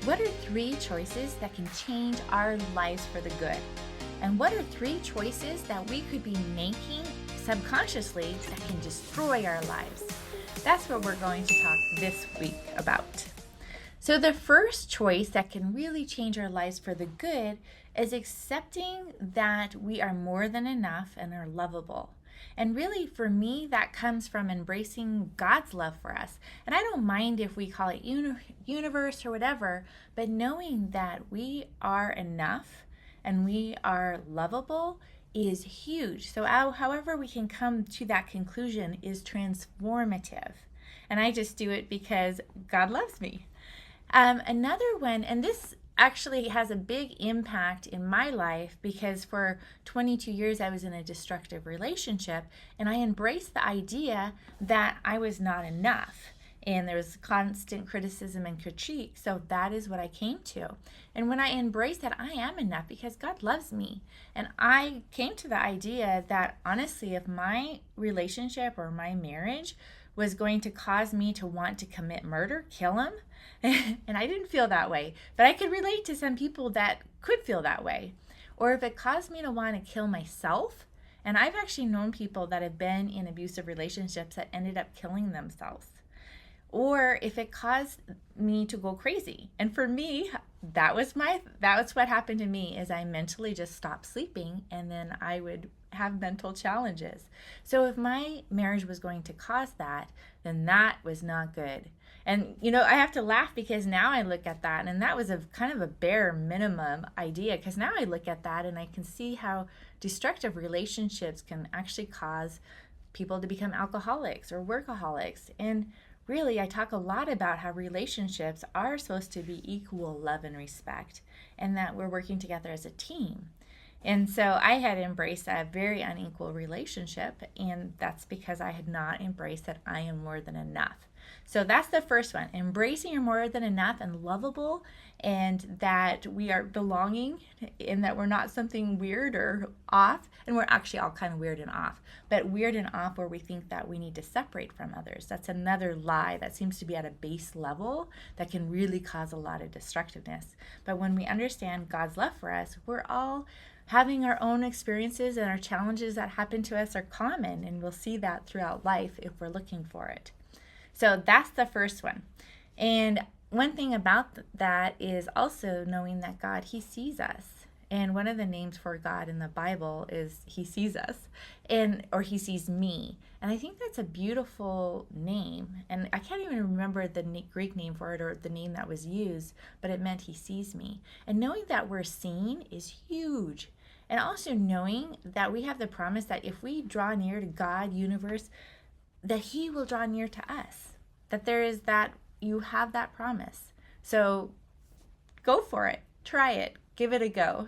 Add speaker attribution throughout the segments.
Speaker 1: What are 3 choices that can change our lives for the good? And what are 3 choices that we could be making subconsciously that can destroy our lives? That's what we're going to talk this week about. So the first choice that can really change our lives for the good is accepting that we are more than enough and are lovable. And really, for me, that comes from embracing God's love for us. And I don't mind if we call it universe or whatever, but knowing that we are enough and we are lovable is huge. So however we can come to that conclusion is transformative. And I just do it because God loves me. Another one, and this actually has a big impact in my life because for 22 years I was in a destructive relationship, and I embraced the idea that I was not enough. And there was constant criticism and critique. So that is what I came to. And when I embraced that I am enough because God loves me, and I came to the idea that honestly, if my relationship or my marriage was going to cause me to want to commit murder, kill him, and I didn't feel that way, but I could relate to some people that could feel that way. Or if it caused me to want to kill myself, and I've actually known people that have been in abusive relationships that ended up killing themselves. Or if it caused me to go crazy. And for me, that was what happened to me is I mentally just stopped sleeping, and then I would have mental challenges. So if my marriage was going to cause that, then that was not good. And I have to laugh because now I look at that, and that was a kind of a bare minimum idea, because now I look at that and I can see how destructive relationships can actually cause people to become alcoholics or workaholics. And really, I talk a lot about how relationships are supposed to be equal love and respect, and that we're working together as a team. And so I had embraced a very unequal relationship, and that's because I had not embraced that I am more than enough. So that's the first one, embracing you're more than enough and lovable, and that we are belonging, and that we're not something weird or off. And we're actually all kind of weird and off, but weird and off where we think that we need to separate from others. That's another lie that seems to be at a base level that can really cause a lot of destructiveness. But when we understand God's love for us, we're all having our own experiences, and our challenges that happen to us are common, and we'll see that throughout life if we're looking for it. So that's the first one. And one thing about that is also knowing that God, He sees us. And one of the names for God in the Bible is He sees us, or He sees me. And I think that's a beautiful name. And I can't even remember the Greek name for it or the name that was used, but it meant He sees me. And knowing that we're seen is huge. And also knowing that we have the promise that if we draw near to God, universe, that He will draw near to us. That you have that promise. So go for it. Try it. Give it a go.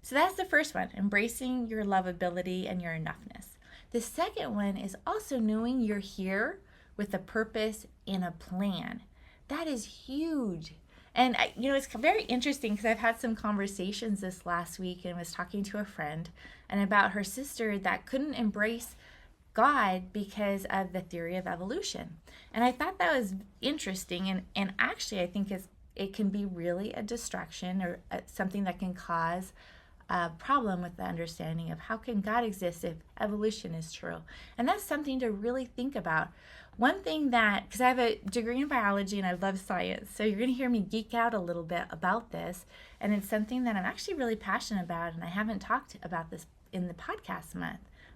Speaker 1: So that's the first one, embracing your lovability and your enoughness. The second one is also knowing you're here with a purpose and a plan. That is huge. And it's very interesting because I've had some conversations this last week, and was talking to a friend and about her sister that couldn't embrace God because of the theory of evolution. And I thought that was interesting, and actually I think it can be really a distraction or something that can cause a problem with the understanding of how can God exist if evolution is true. And that's something to really think about. One thing because I have a degree in biology and I love science, so you're going to hear me geek out a little bit about this, and it's something that I'm actually really passionate about, and I haven't talked about this in the podcast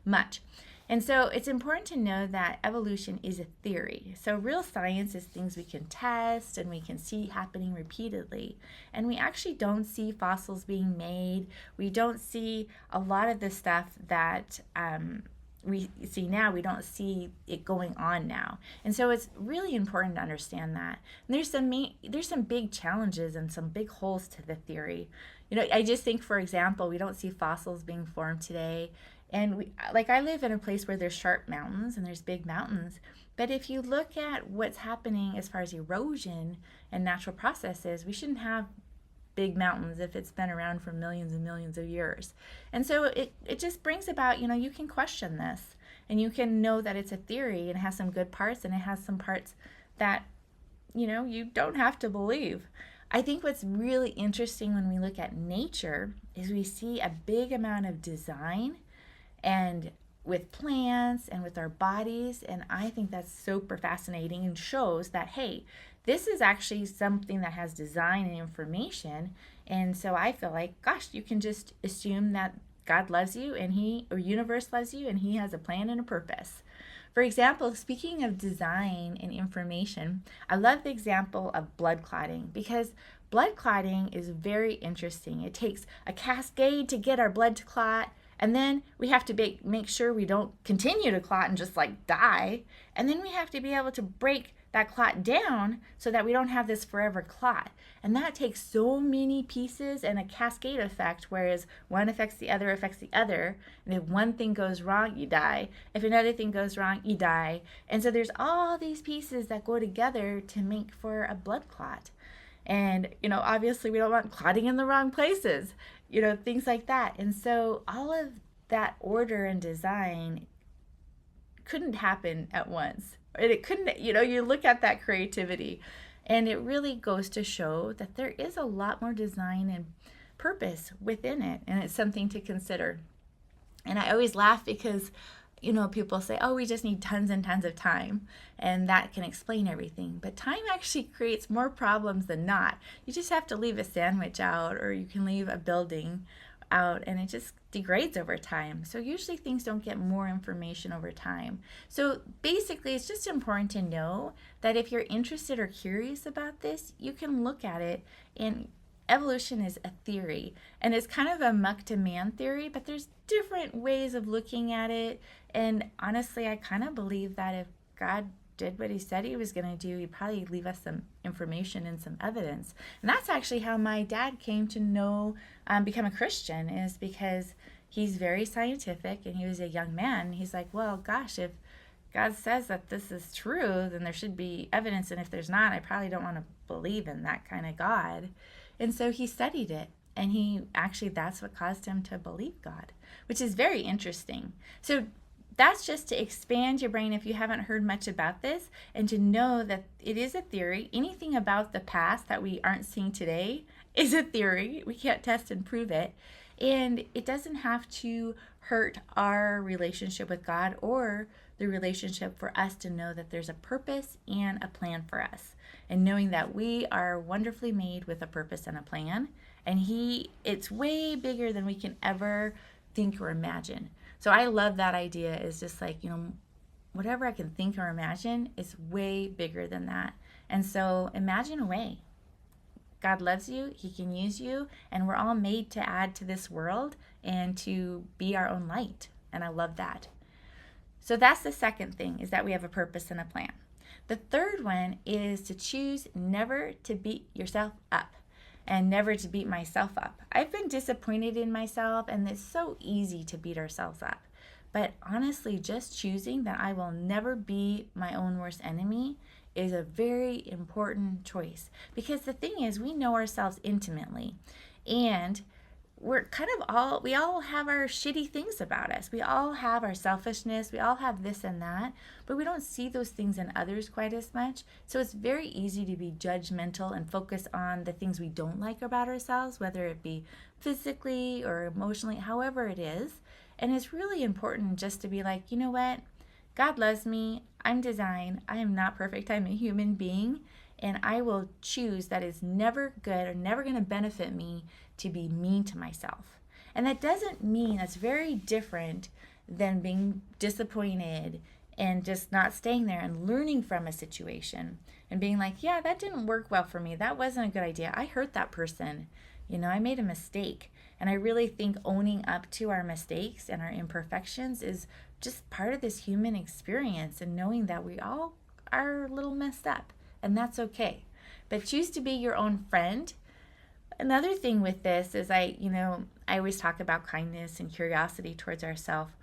Speaker 1: much. And so it's important to know that evolution is a theory. So real science is things we can test and we can see happening repeatedly. And we actually don't see fossils being made. We don't see a lot of the stuff that we see now. We don't see it going on now. And so it's really important to understand that. And there's some big challenges and some big holes to the theory. I just think, for example, we don't see fossils being formed today. And I live in a place where there's sharp mountains and there's big mountains. But if you look at what's happening as far as erosion and natural processes, we shouldn't have big mountains if it's been around for millions and millions of years. And so it just brings about, you can question this, and you can know that it's a theory and it has some good parts and it has some parts that, you don't have to believe. I think what's really interesting when we look at nature is we see a big amount of design and with plants and with our bodies. And I think that's super fascinating and shows that, hey, this is actually something that has design and information. And so I feel like, gosh, you can just assume that God loves you and universe loves you and he has a plan and a purpose. For example, speaking of design and information, I love the example of blood clotting because blood clotting is very interesting. It takes a cascade to get our blood to clot, and then we have to make sure we don't continue to clot and just like die. And then we have to be able to break that clot down so that we don't have this forever clot. And that takes so many pieces and a cascade effect, whereas one affects the other, And if one thing goes wrong, you die. If another thing goes wrong, you die. And so there's all these pieces that go together to make for a blood clot. And, obviously we don't want clotting in the wrong places, things like that. And so all of that order and design couldn't happen at once. And it couldn't, you look at that creativity and it really goes to show that there is a lot more design and purpose within it. And it's something to consider. And I always laugh because, people say, oh, we just need tons and tons of time and that can explain everything. But time actually creates more problems than not. You just have to leave a sandwich out or you can leave a building out and it just degrades over time. So usually things don't get more information over time. So basically it's just important to know that if you're interested or curious about this, you can look at it. And evolution is a theory and it's kind of a muck to man theory, but there's different ways of looking at it. And honestly, I kind of believe that if God did what he said he was going to do, he'd probably leave us some information and some evidence. And that's actually how my dad came to know, become a Christian, is because he's very scientific and he was a young man. He's like, well, gosh, if God says that this is true, then there should be evidence. And if there's not, I probably don't want to believe in that kind of God. And so he studied it. And that's what caused him to believe God, which is very interesting. So that's just to expand your brain if you haven't heard much about this, and to know that it is a theory. Anything about the past that we aren't seeing today is a theory. We can't test and prove it. And it doesn't have to hurt our relationship with God or the relationship for us to know that there's a purpose and a plan for us. And knowing that we are wonderfully made with a purpose and a plan. And it's way bigger than we can ever think or imagine. So I love that idea. Is just like, whatever I can think or imagine is way bigger than that. And so imagine away. God loves you, he can use you, and we're all made to add to this world and to be our own light. And I love that. So that's the second thing, is that we have a purpose and a plan. The third one is to choose never to beat yourself up. And never to beat myself up. I've been disappointed in myself, and it's so easy to beat ourselves up. But honestly, just choosing that I will never be my own worst enemy is a very important choice. Because the thing is, we know ourselves intimately, and we all have our shitty things about us. We all have our selfishness. We all have this and that, but we don't see those things in others quite as much. So it's very easy to be judgmental and focus on the things we don't like about ourselves, whether it be physically or emotionally, however it is. And it's really important just to be like, you know what? God loves me. I'm designed. I am not perfect. I'm a human being. And I will choose that is never good or never going to benefit me to be mean to myself. And that doesn't mean, that's very different than being disappointed and just not staying there and learning from a situation and being like, yeah, that didn't work well for me. That wasn't a good idea. I hurt that person. I made a mistake. And I really think owning up to our mistakes and our imperfections is just part of this human experience, and knowing that we all are a little messed up. And that's okay. But choose to be your own friend. Another thing with this is I always talk about kindness and curiosity towards ourselves.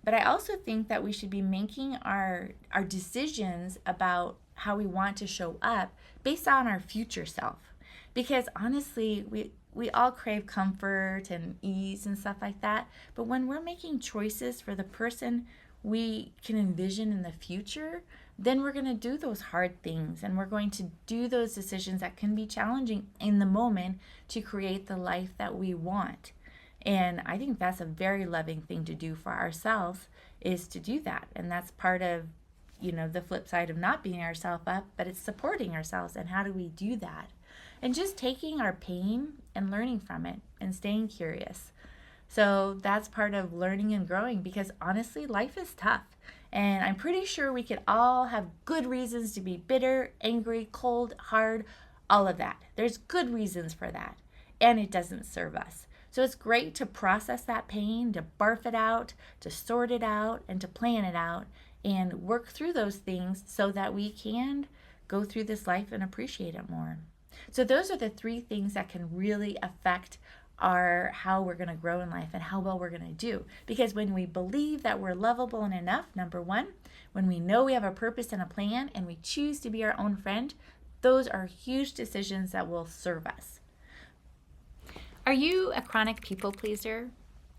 Speaker 1: But I also think that we should be making our decisions about how we want to show up based on our future self. Because honestly, we all crave comfort and ease and stuff like that. But when we're making choices for the person we can envision in the future, then we're going to do those hard things and we're going to do those decisions that can be challenging in the moment to create the life that we want. And I think that's a very loving thing to do for ourselves, is to do that. And that's part of, the flip side of not beating ourselves up, but it's supporting ourselves. And how do we do that? And just taking our pain and learning from it and staying curious. So that's part of learning and growing, because honestly, life is tough. And I'm pretty sure we could all have good reasons to be bitter, angry, cold, hard, all of that. There's good reasons for that. And it doesn't serve us. So it's great to process that pain, to barf it out, to sort it out, and to plan it out and work through those things so that we can go through this life and appreciate it more. So those are the 3 things that can really affect how we're going to grow in life and how well we're going to do. Because when we believe that we're lovable and enough, number 1, when we know we have a purpose and a plan and we choose to be our own friend, those are huge decisions that will serve us. Are you a chronic people pleaser?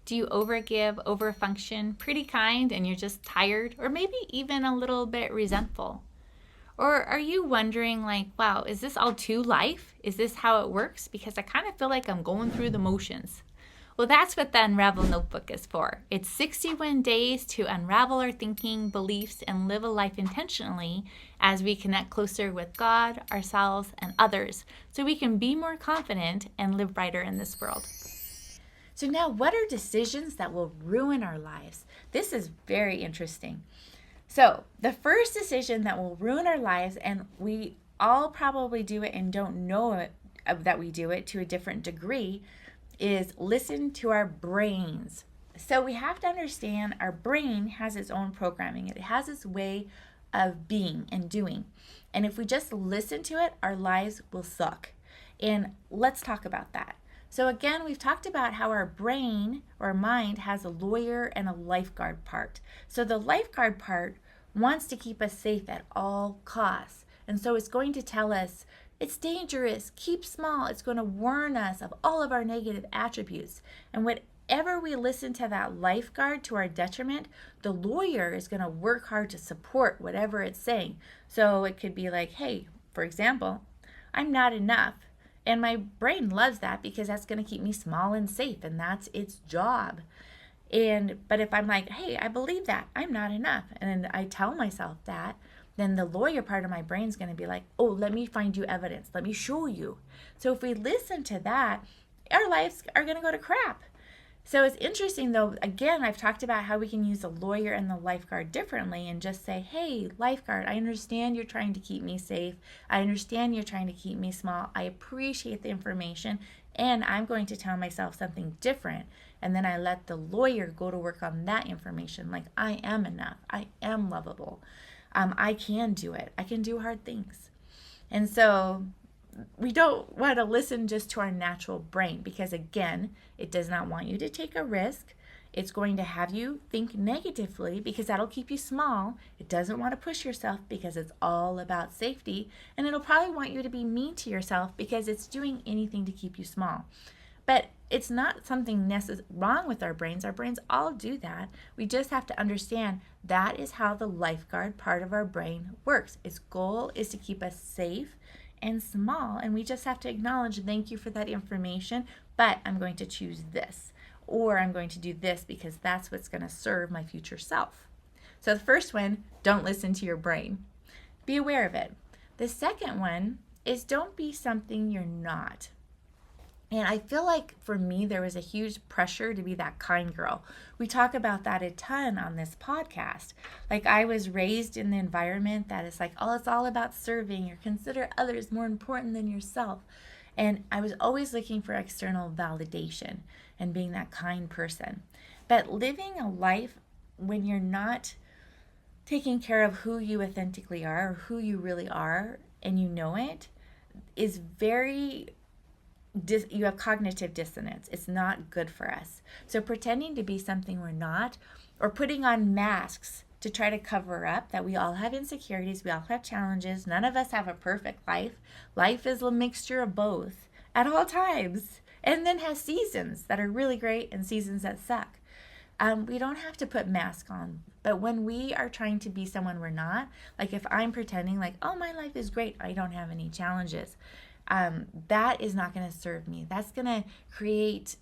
Speaker 1: Do you overgive, overfunction, pretty kind, and you're just tired, or maybe even a little bit resentful? Or are you wondering wow, is this all to life? Is this how it works? Because I kind of feel like I'm going through the motions. Well, that's what the Unravel Notebook is for. It's 61 days to unravel our thinking, beliefs, and live a life intentionally as we connect closer with God, ourselves, and others, so we can be more confident and live brighter in this world. So now, what are decisions that will ruin our lives? This is very interesting. So the first decision that will ruin our lives, and we all probably do it and don't know it, that we do it to a different degree, is listen to our brains. So we have to understand our brain has its own programming. It has its way of being and doing. And if we just listen to it, our lives will suck. And let's talk about that. So again, we've talked about how our brain or mind has a lawyer and a lifeguard part. So the lifeguard part wants to keep us safe at all costs. And so it's going to tell us, it's dangerous, keep small. It's going to warn us of all of our negative attributes. And whatever we listen to that lifeguard to our detriment, the lawyer is going to work hard to support whatever it's saying. So it could be like, hey, for example, I'm not enough. And my brain loves that because that's going to keep me small and safe, and that's its job. But if I'm like, hey, I believe that, I'm not enough, and I tell myself that, then the lawyer part of my brain is going to be like, oh, let me find you evidence. Let me show you. So if we listen to that, our lives are going to go to crap. So it's interesting, though, again, I've talked about how we can use the lawyer and the lifeguard differently and just say, hey, lifeguard, I understand you're trying to keep me safe. I understand you're trying to keep me small. I appreciate the information, and I'm going to tell myself something different. And then I let the lawyer go to work on that information. Like, I am enough. I am lovable. I can do it. I can do hard things. And so we don't want to listen just to our natural brain because, again, it does not want you to take a risk. It's going to have you think negatively because that'll keep you small. It doesn't want to push yourself because it's all about safety. And it'll probably want you to be mean to yourself because it's doing anything to keep you small. But it's not something wrong with our brains. Our brains all do that. We just have to understand that is how the lifeguard part of our brain works. Its goal is to keep us safe and small, and we just have to acknowledge, thank you for that information, but I'm going to choose this, or I'm going to do this because that's what's going to serve my future self. So the first one, don't listen to your brain. Be aware of it. The second one is don't be something you're not. And I feel like for me, there was a huge pressure to be that kind girl. We talk about that a ton on this podcast. Like, I was raised in the environment that is like, oh, it's all about serving or consider others more important than yourself. And I was always looking for external validation and being that kind person. But living a life when you're not taking care of who you authentically are or who you really are, and you know it, is you have cognitive dissonance. It's not good for us. So pretending to be something we're not, or putting on masks to try to cover up that we all have insecurities, we all have challenges, none of us have a perfect life. Life is a mixture of both at all times, and then has seasons that are really great and seasons that suck. We don't have to put masks on. But when we are trying to be someone we're not, like if I'm pretending like, oh, my life is great, I don't have any challenges, that is not going to serve me. That's going to create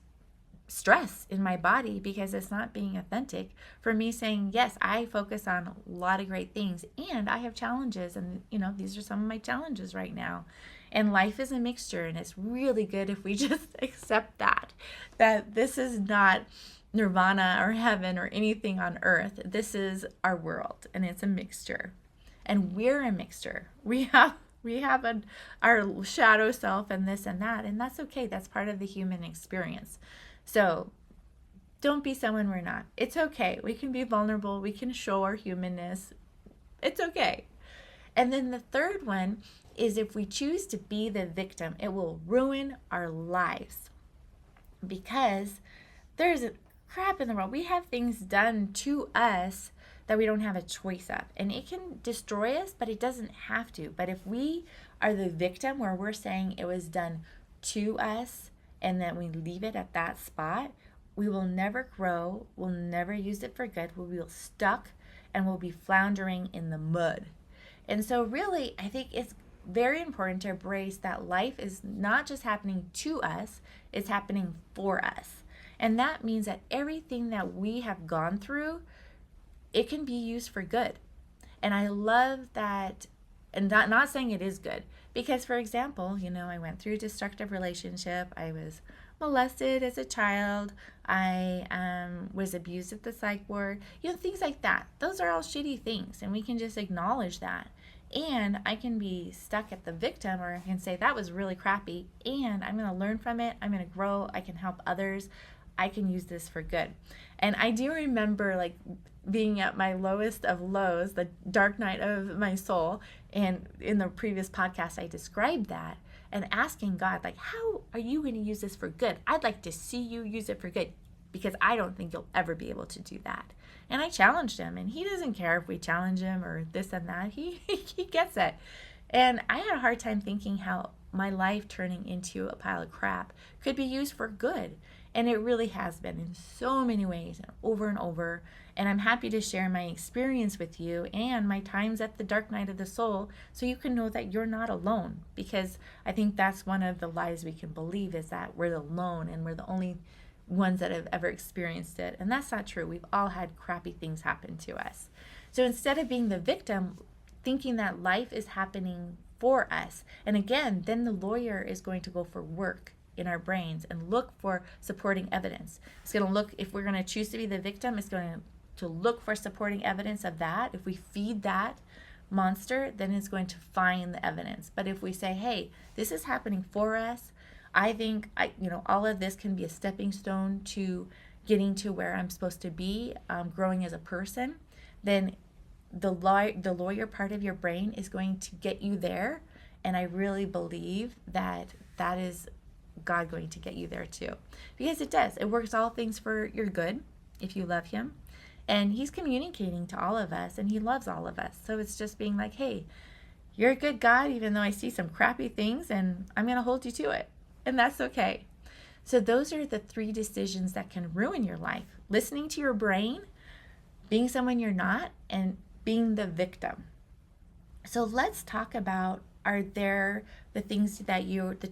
Speaker 1: stress in my body because it's not being authentic for me saying, yes, I focus on a lot of great things and I have challenges, and these are some of my challenges right now. And life is a mixture, and it's really good if we just accept that this is not nirvana or heaven or anything on earth. This is our world, and it's a mixture, and we're a mixture. We have our shadow self and this and that, and that's okay. That's part of the human experience. So don't be someone we're not. It's okay. We can be vulnerable. We can show our humanness. It's okay. And then the third one is, if we choose to be the victim, it will ruin our lives, because there's crap in the world. We have things done to us that we don't have a choice of, and it can destroy us, but it doesn't have to. But if we are the victim, where we're saying it was done to us, and then we leave it at that spot, we will never grow. We'll never use it for good. We'll be stuck, and we'll be floundering in the mud. And so really, I think it's very important to embrace that life is not just happening to us, it's happening for us. And that means that everything that we have gone through, it can be used for good. And I love that, and not saying it is good, because for example, I went through a destructive relationship. I was molested as a child. I was abused at the psych ward, things like that. Those are all shitty things, and we can just acknowledge that. And I can be stuck at the victim, or I can say that was really crappy, and I'm going to learn from it. I'm going to grow. I can help others. I can use this for good. And I do remember being at my lowest of lows, the dark night of my soul. And in the previous podcast, I described that, and asking God, how are you going to use this for good? I'd like to see you use it for good, because I don't think you'll ever be able to do that. And I challenged him, and he doesn't care if we challenge him or this and that. He gets it. And I had a hard time thinking how my life turning into a pile of crap could be used for good. And it really has been in so many ways, and over. And I'm happy to share my experience with you and my times at the dark night of the soul, so you can know that you're not alone. Because I think that's one of the lies we can believe, is that we're alone and we're the only ones that have ever experienced it. And that's not true. We've all had crappy things happen to us. So instead of being the victim, thinking that life is happening for us, and again, then the lawyer is going to go for work in our brains and look for supporting evidence. It's going to look, if we're going to choose to be the victim, it's going to look for supporting evidence of that. If we feed that monster, then it's going to find the evidence. But if we say, hey, this is happening for us, I think all of this can be a stepping stone to getting to where I'm supposed to be, growing as a person, then the lawyer part of your brain is going to get you there. And I really believe that is God going to get you there too, because it does. It works all things for your good if you love him, and he's communicating to all of us, and he loves all of us. So it's just being like, hey, you're a good God, even though I see some crappy things, and I'm going to hold you to it. And that's okay. So those are the 3 decisions that can ruin your life: listening to your brain, being someone you're not, and being the victim. So let's talk about, are there the things that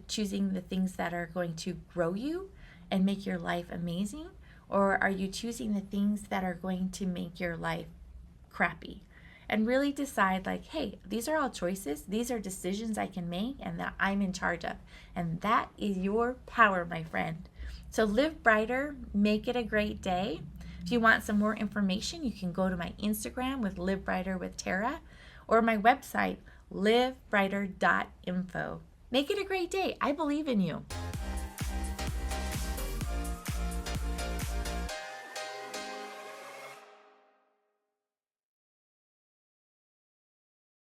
Speaker 1: choosing the things that are going to grow you and make your life amazing? Or are you choosing the things that are going to make your life crappy? And really decide hey, these are all choices. These are decisions I can make and that I'm in charge of. And that is your power, my friend. So live brighter, make it a great day. If you want some more information, you can go to my Instagram with Live Brighter with Tara, or my website, livebrighter.info. Make it a great day. I believe in you.